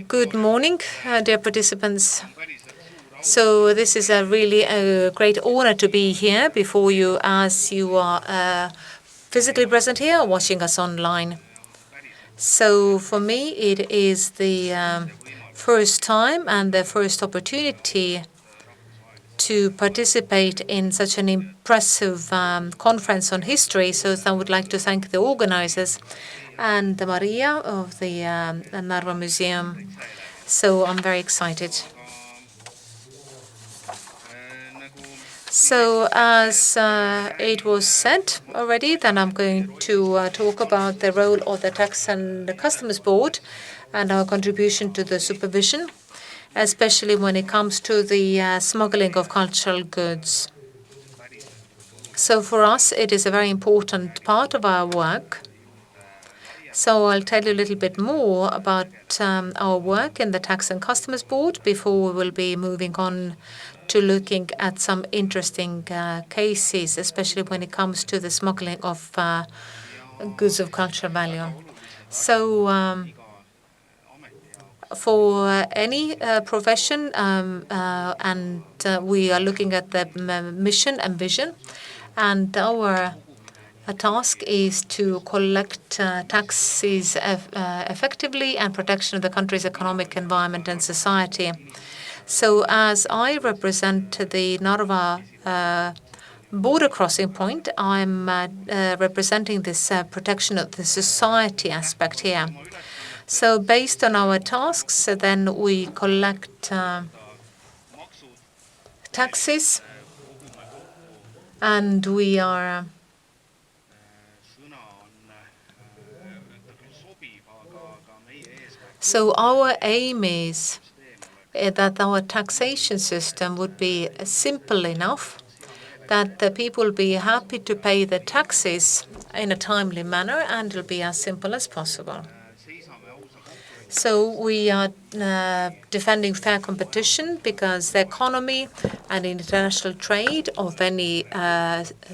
Good morning, dear participants. So this is a really great honor to be here before you, as you are physically present here or watching us online. So for me, it is the first time and the first opportunity to participate in such an impressive conference on history. So I would like to thank the organizers and Maria of the Narva Museum. So I'm very excited. So as it was said already, then I'm going to talk about the role of the Tax and the Customs Board and our contribution to the supervision, especially when it comes to the smuggling of cultural goods. So for us, it is a very important part of our work. So I'll tell you a little bit more about our work in the Tax and Customs Board before we will be moving on to looking at some interesting cases, especially when it comes to the smuggling of goods of cultural value. So for any profession, and we are looking at the mission and vision, and our task is to collect taxes effectively and protection of the country's economic environment and society. So as I represent the Narva border crossing point, I'm representing this protection of the society aspect here. So based on our tasks, then we collect taxes, and we are so our aim is that our taxation system would be simple enough that the people will be happy to pay the taxes in a timely manner, and it'll be as simple as possible. So we are defending fair competition because the economy and international trade of any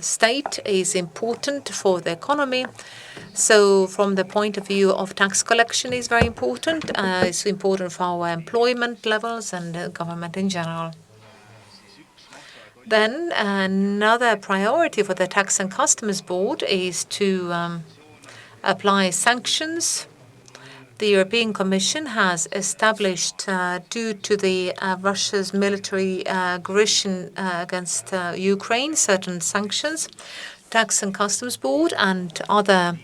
state is important for the economy. So from the point of view of tax collection is very important. It's important for our employment levels and government in general. Then another priority for the Tax and Customs Board is to apply sanctions. The European Commission has established, due to the Russia's military aggression against Ukraine, certain sanctions. Tax and Customs Board and other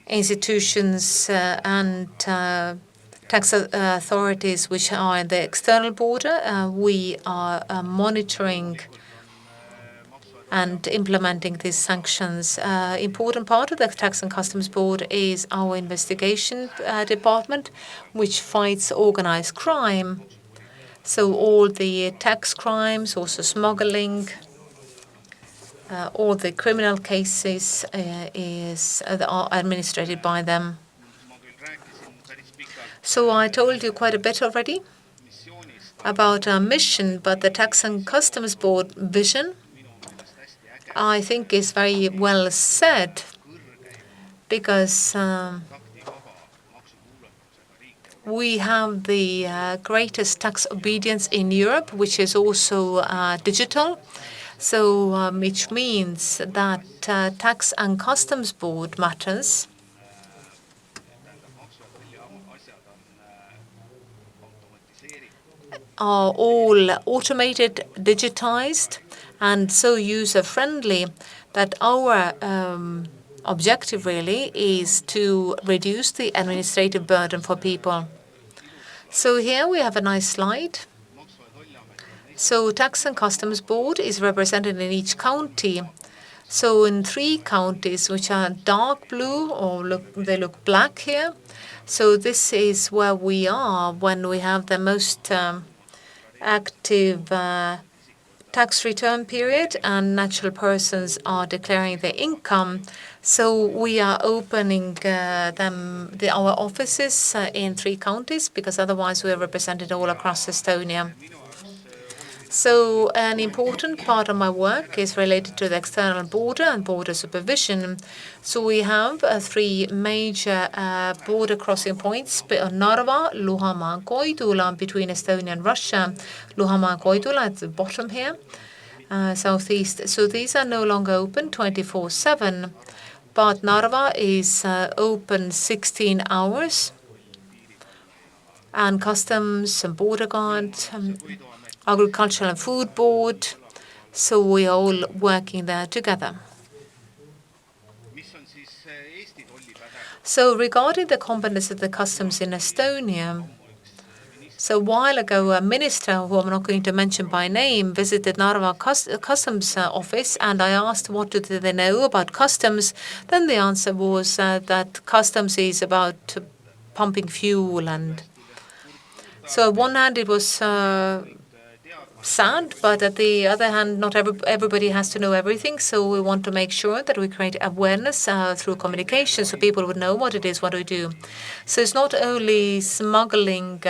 institutions and tax authorities which are in the external border, we are monitoring and implementing these sanctions. Important part of the Tax and Customs Board is our investigation department, which fights organized crime. So all the tax crimes, also smuggling, all the criminal cases are administered by them. So I told you quite a bit already about our mission, but the Tax and Customs Board vision, I think, is very well said because we have the greatest tax obedience in Europe, which is also digital. So which means that Tax and Customs Board matters are all automated, digitized, and so user-friendly that our objective really is to reduce the administrative burden for people. So here we have a nice slide. So Tax and Customs Board is represented in each county. So in 3 counties, which are dark blue or they look black here. So this is where we are when we have the most active tax return period and natural persons are declaring their income. So we are opening our offices in 3 counties because otherwise we are represented all across Estonia. So an important part of my work is related to the external border and border supervision. So we have three major border crossing points: Narva, Luhamaa, and Koidula between Estonia and Russia. Luhamaa and Koidula at the bottom here, southeast. So these are no longer open 24/7, but Narva is open 16 hours, and customs and border guard, agricultural and food board. So we are all working there together. So regarding the competence of the customs in Estonia, so a while ago, a minister, who I'm not going to mention by name, visited Narva customs office, and I asked what do they know about customs. Then the answer was that customs is about pumping fuel. And so on one hand, it was sad, but at the other hand, not everybody has to know everything. So we want to make sure that we create awareness through communication, so people would know what it is, what we do. So it's not only smuggling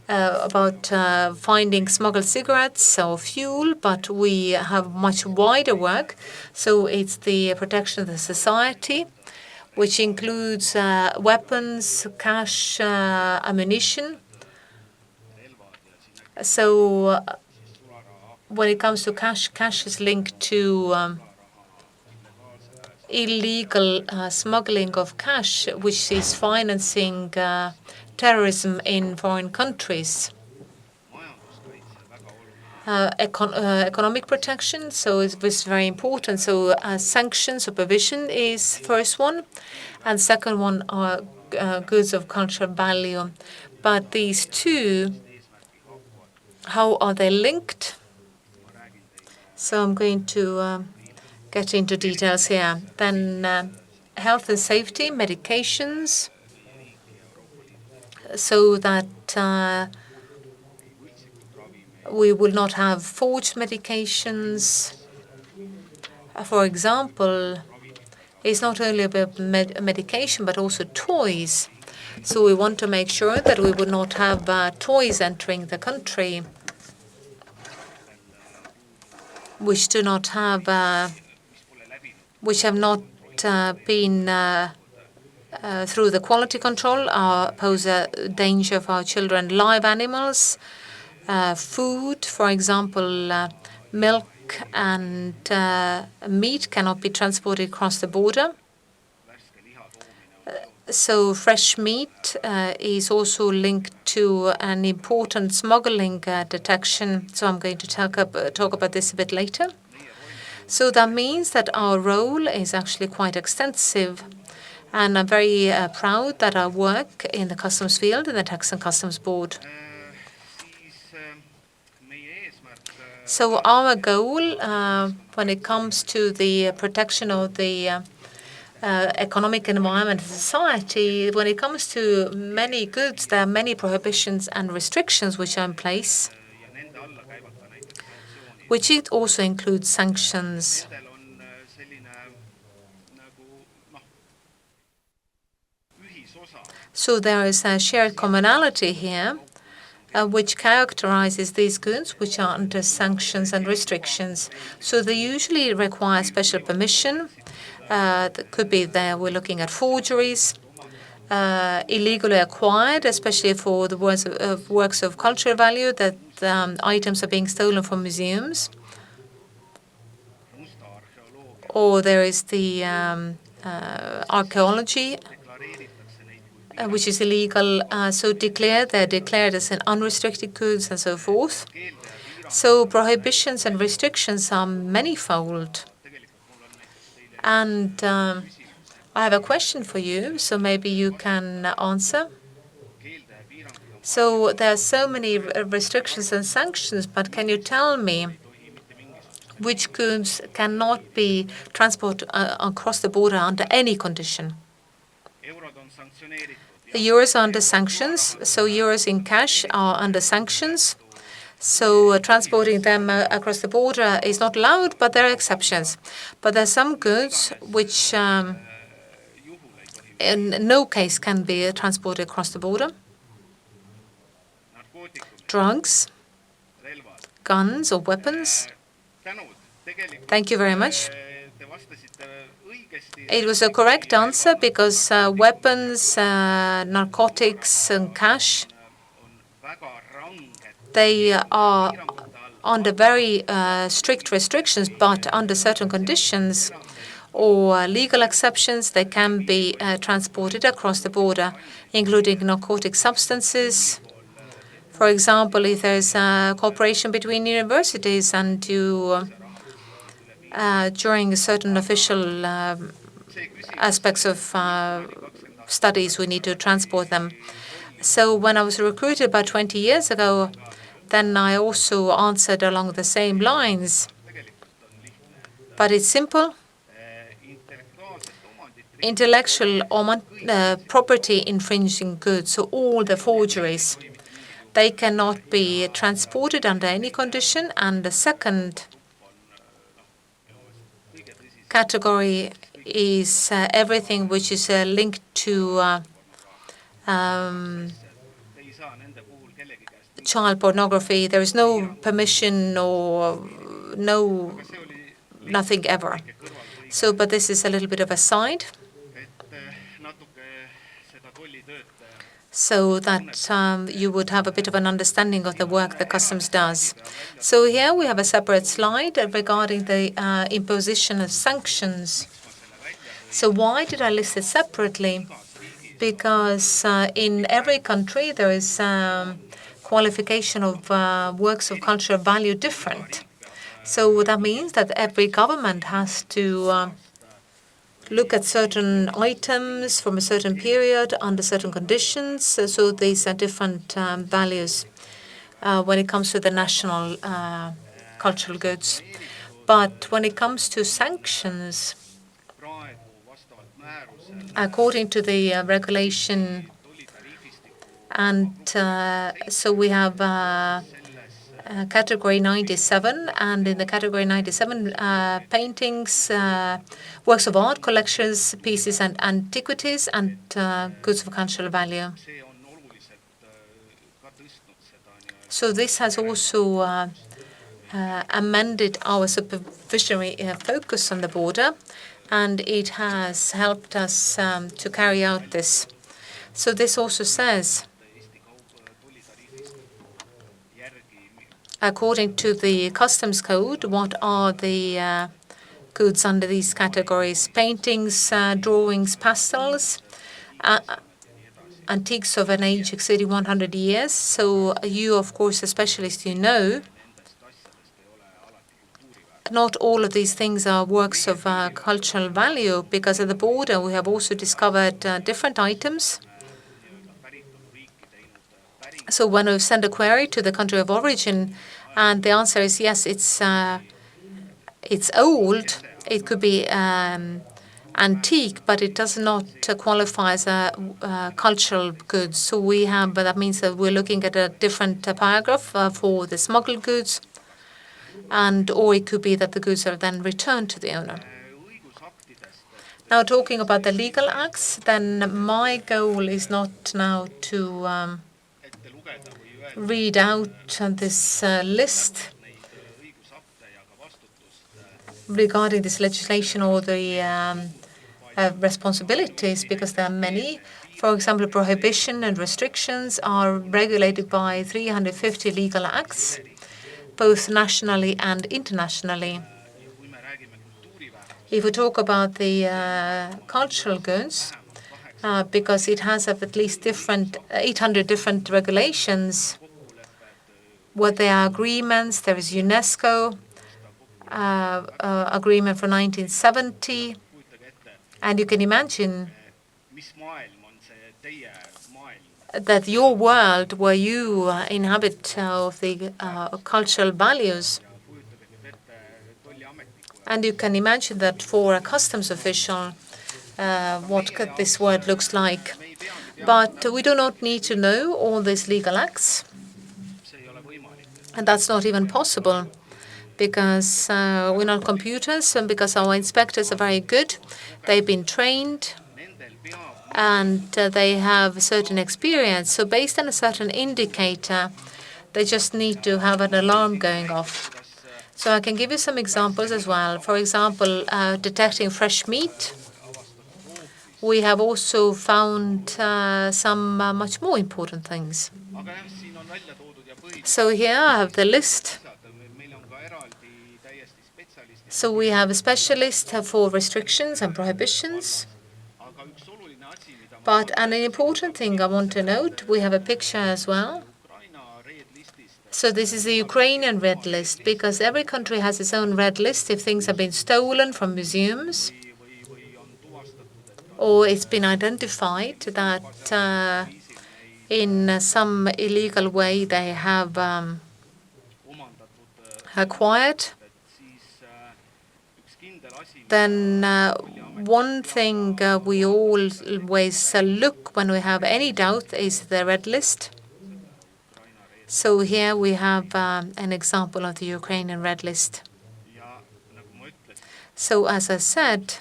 about finding smuggled cigarettes or fuel, but we have much wider work. So it's the protection of the society, which includes weapons, cash, ammunition. So when it comes to cash, cash is linked to illegal smuggling of cash, which is financing terrorism in foreign countries. Economic protection, so it's very important. So sanction supervision is first one, and second one are goods of cultural value. But these two, how are they linked? So I'm going to get into details here. Then health and safety, medications, so that we will not have forged medications. For example, it's not only about medication, but also toys. So we want to make sure that we would not have toys entering the country which do not have, which have not been through the quality control, pose a danger for our children. Live animals, food, for example, milk and meat cannot be transported across the border. So fresh meat is also linked to an important smuggling detection. So I'm going to talk about this a bit later. So that means that our role is actually quite extensive. And I'm very proud that I work in the customs field, in the Tax and Customs Board. So our goal when it comes to the protection of the economic environment of society, when it comes to many goods, there are many prohibitions and restrictions which are in place, which it also includes sanctions. So there is a shared commonality here, which characterizes these goods which are under sanctions and restrictions. So they usually require special permission. That could be there. We're looking at forgeries, illegally acquired, especially for the works of cultural value, that items are being stolen from museums. Or there is the archaeology, which is illegal, so they're declared as an unrestricted goods and so forth. So prohibitions and restrictions are manifold. And I have a question for you, so maybe you can answer. So there are so many restrictions and sanctions, but can you tell me which goods cannot be transported across the border under any condition? The euros are under sanctions, so euros in cash are under sanctions. So transporting them across the border is not allowed, but there are exceptions. But there are some goods which in no case can be transported across the border. Drugs, guns or weapons. Thank you very much. It was a correct answer because weapons, narcotics, and cash, they are under very strict restrictions, but under certain conditions or legal exceptions, they can be transported across the border, including narcotic substances. For example, if there's a cooperation between universities and you, during certain official aspects of studies, we need to transport them. So when I was recruited about 20 years ago, then I also answered along the same lines. But it's simple. Intellectual property infringing goods, so all the forgeries, they cannot be transported under any condition. And the second category is everything which is linked to child pornography. There is no permission or nothing ever. So, but this is a little bit of a side, so that you would have a bit of an understanding of the work the customs does. So here we have a separate slide regarding the imposition of sanctions. So why did I list it separately? Because in every country there is qualification of works of cultural value different. So that means that every government has to look at certain items from a certain period under certain conditions. So these are different values when it comes to the national cultural goods. But when it comes to sanctions, according to the regulation, and so we have category 97, and in the category 97, paintings, works of art, collections, pieces and antiquities, and goods of cultural value. So this has also amended our supervisory focus on the border, and it has helped us to carry out this. So this also says, according to the customs code, what are the goods under these categories: paintings, drawings, pastels, antiques of an age exceeding 100 years. So you, of course, a specialist, you know, not all of these things are works of cultural value, because at the border we have also discovered different items. So when we send a query to the country of origin, and the answer is yes, it's old, it could be antique, but it does not qualify as a cultural goods. So we have, that means that we're looking at a different paragraph for the smuggled goods, and or it could be that the goods are then returned to the owner. Now, talking about the legal acts, then my goal is not now to read out this list regarding this legislation or the responsibilities, because there are many. For example, prohibition and restrictions are regulated by 350 legal acts, both nationally and internationally. If we talk about the cultural goods, because it has at least 800 different regulations, where there are agreements, there is UNESCO agreement from 1970, and you can imagine that your world, where you inhabit of the cultural values, and you can imagine that for a customs official, what this word looks like. But we do not need to know all these legal acts, and that's not even possible, because we're not computers, and because our inspectors are very good. They've been trained, and they have a certain experience. So based on a certain indicator, They just need to have an alarm going off. So I can give you some examples as well. For example, detecting fresh meat. We have also found some much more important things. So here I have the list. So we have a specialist for restrictions and prohibitions. But an important thing I want to note, we have a picture as well. So this is the Ukrainian red list, because every country has its own red list if things have been stolen from museums or it's been identified that in some illegal way they have acquired. Then one thing we always look when we have any doubt is the red list. So here we have an example of the Ukrainian red list. So as I said,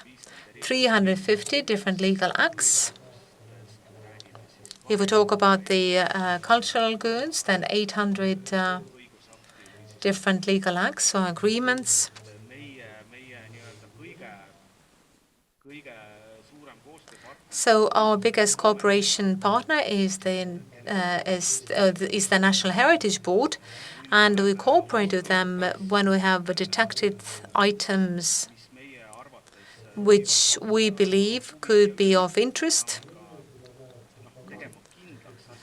350 different legal acts. If we talk about the cultural goods, then 800 different legal acts or agreements. So our biggest cooperation partner is the National Heritage Board, and we cooperate with them when we have detected items which we believe could be of interest.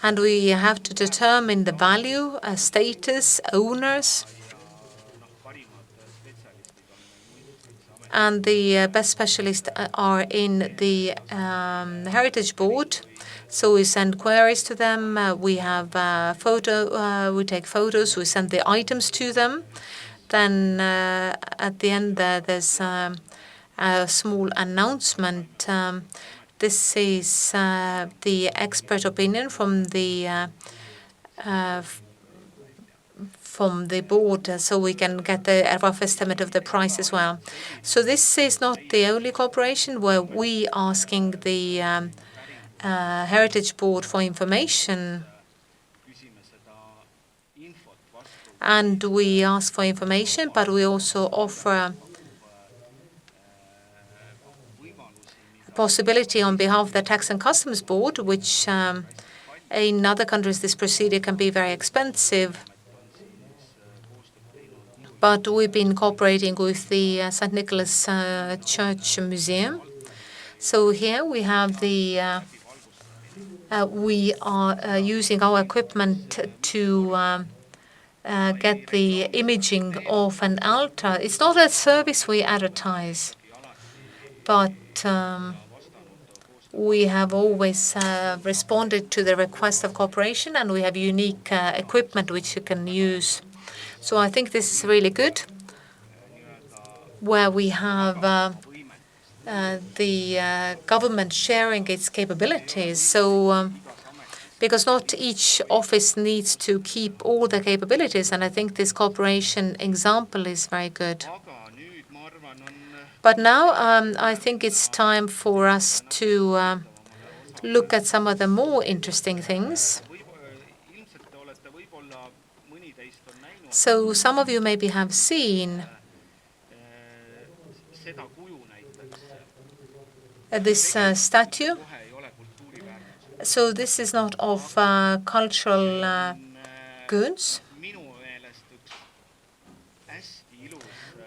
And we have to determine the value, status, owners. And the best specialists are in the Heritage Board. So we send queries to them. We have we take photos. We send the items to them. Then at the end there's a small announcement. This is the expert opinion from the board, so we can get a rough estimate of the price as well. So this is not the only cooperation where we asking the Heritage Board for information. And we ask for information, but we also offer a possibility on behalf of the Tax and Customs Board, which in other countries this procedure can be very expensive. But we've been cooperating with the St. Nicholas Church Museum. So here we have the we are using our equipment to get the imaging of an altar. It's not a service we advertise, but we have always responded to the request of cooperation, and we have unique equipment which you can use. So I think this is really good, where we have the government sharing its capabilities. So because not each office needs to keep all the capabilities, and I think this cooperation example is very good. But now I think it's time for us to look at some of the more interesting things. So some of you maybe have seen this statue. So this is not of cultural goods,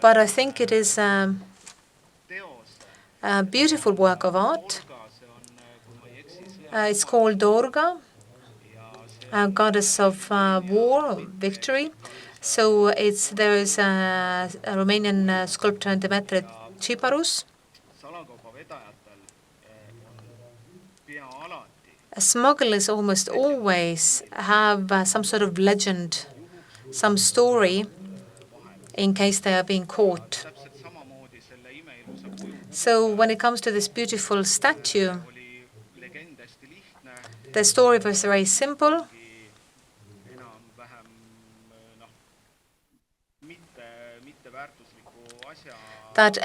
but I think it is a beautiful work of art. It's called Durga, goddess of war, victory. So there is a Romanian sculptor, Demetre Ciparus. Smugglers almost always have some sort of legend, some story, in case they are being caught. So when it comes to this beautiful statue, the story was very simple. That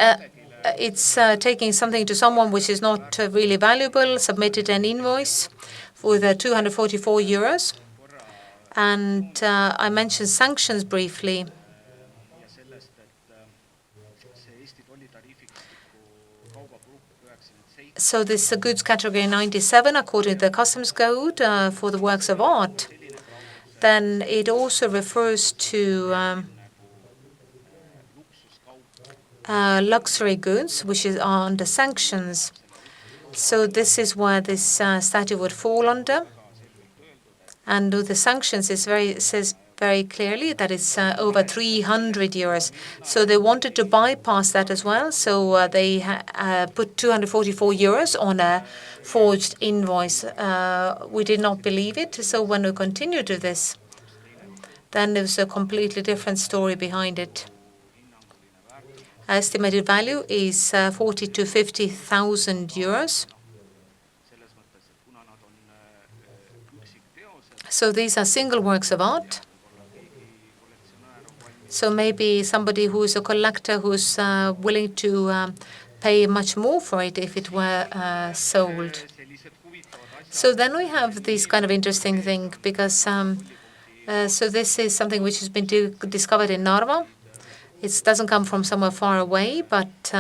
it's taking something to someone which is not really valuable, submitted an invoice with 244 euros. And I mentioned sanctions briefly. So this is a goods category 97 according to the customs code for the works of art. Then it also refers to luxury goods, which is under sanctions. So this is where this statute would fall under. And with the sanctions, it says very clearly that it's over 300 euros. So they wanted to bypass that as well. So they put 244 euros on a forged invoice. We did not believe it. So when we continued to this, then there was a completely different story behind it. Estimated value is 40 to 50,000 euros. So these are single works of art. So maybe somebody who is a collector who's willing to pay much more for it if it were sold. So then we have this kind of interesting thing because so this is something which has been discovered in Narva. It doesn't come from somewhere far away, but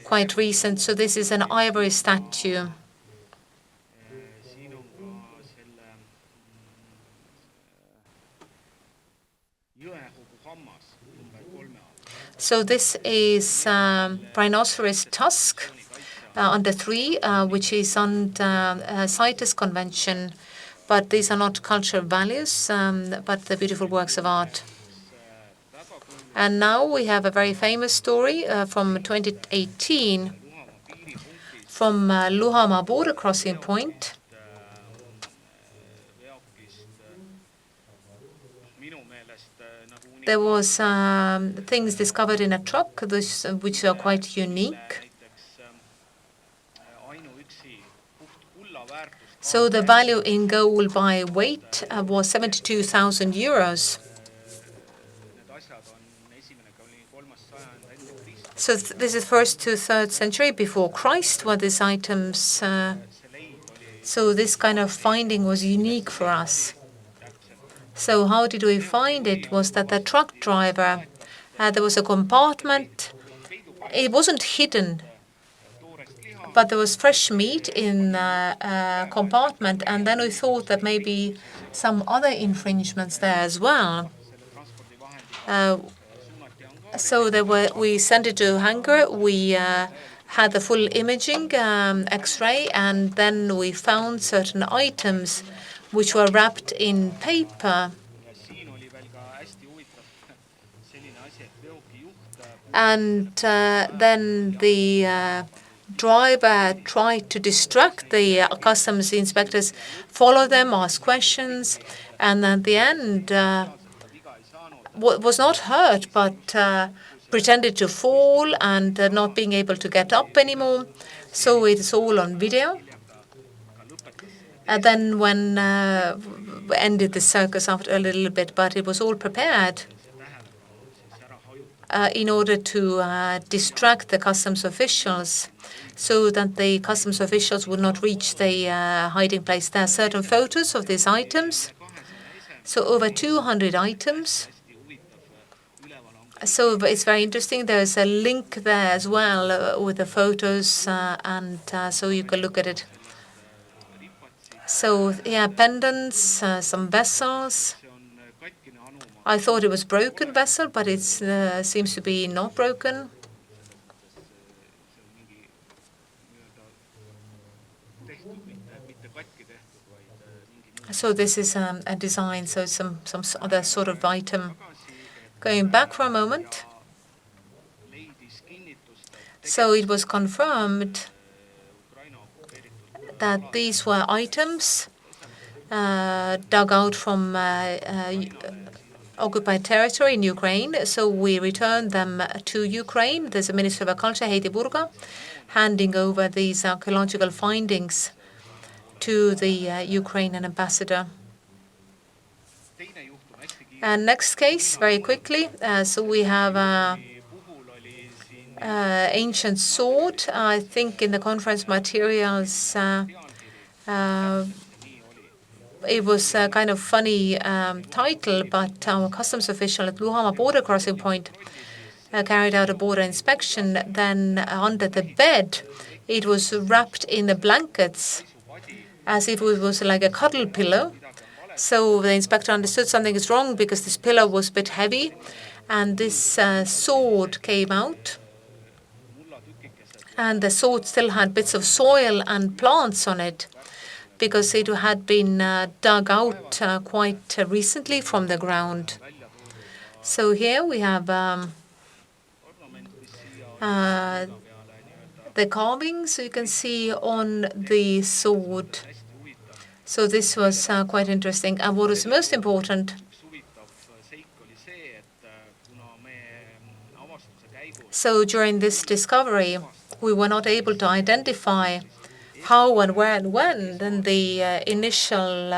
quite recent. So this is an ivory statue. So this is rhinoceros tusk under 3, which is under CITES Convention. But these are not cultural values, but the beautiful works of art. And now we have a very famous story from 2018 from Luhamaa border crossing point. There was things discovered in a truck which are quite unique. So the value in gold by weight was 72,000 euros. So this is 1st to 3rd century before Christ were these items. So this kind of finding was unique for us. So how did we find it? Was that the truck driver, there was a compartment. It wasn't hidden, but there was fresh meat in a compartment. And then we thought that maybe some other infringements there as well. So we sent it to Hungary. We had the full imaging X-ray, and then we found certain items which were wrapped in paper. And then the driver tried to distract the customs inspectors, follow them, ask questions, and at the end was not hurt, but pretended to fall and not being able to get up anymore. So it's all on video. And then when we ended the circus after a little bit, but it was all prepared in order to distract the customs officials so that the customs officials would not reach the hiding place. There are certain photos of these items. So over 200 items. So it's very interesting. There's a link there as well with the photos, and so you can look at it. So yeah, pendants, some vessels. I thought it was broken vessel, but it seems to be not broken. So this is a design, so some other sort of item. Going back for a moment. So it was confirmed that these were items dug out from occupied territory in Ukraine. So we returned them to Ukraine. There's a Minister of Culture, Heidi Purga, handing over these archaeological findings to the Ukrainian ambassador. And next case, very quickly. So we have ancient sword. I think in the conference materials it was a kind of funny title, but our customs official at Luhamaa border crossing point carried out a border inspection. Then under the bed, it was wrapped in the blankets as if it was like a cuddle pillow. So the inspector understood something is wrong because this pillow was a bit heavy, and this sword came out. And the sword still had bits of soil and plants on it because it had been dug out quite recently from the ground. So here we have the carvings you can see on the sword. So this was quite interesting. And what is most important, so during this discovery, we were not able to identify how and where and when. Then the initial,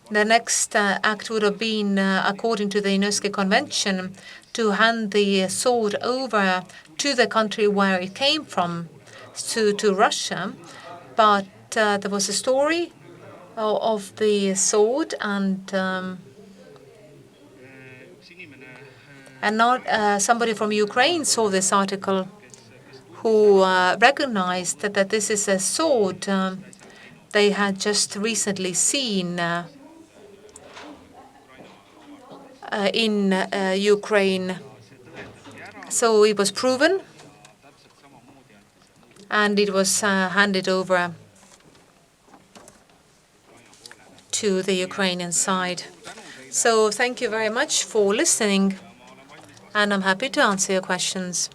the next act would have been, according to the UNESCO Convention, to hand the sword over to the country where it came from, to Russia. But there was a story of the sword, and not somebody from Ukraine saw this article who recognized that this is a sword they had just recently seen in Ukraine. So it was proven, and it was handed over to the Ukrainian side. So thank you very much for listening, and I'm happy to answer your questions.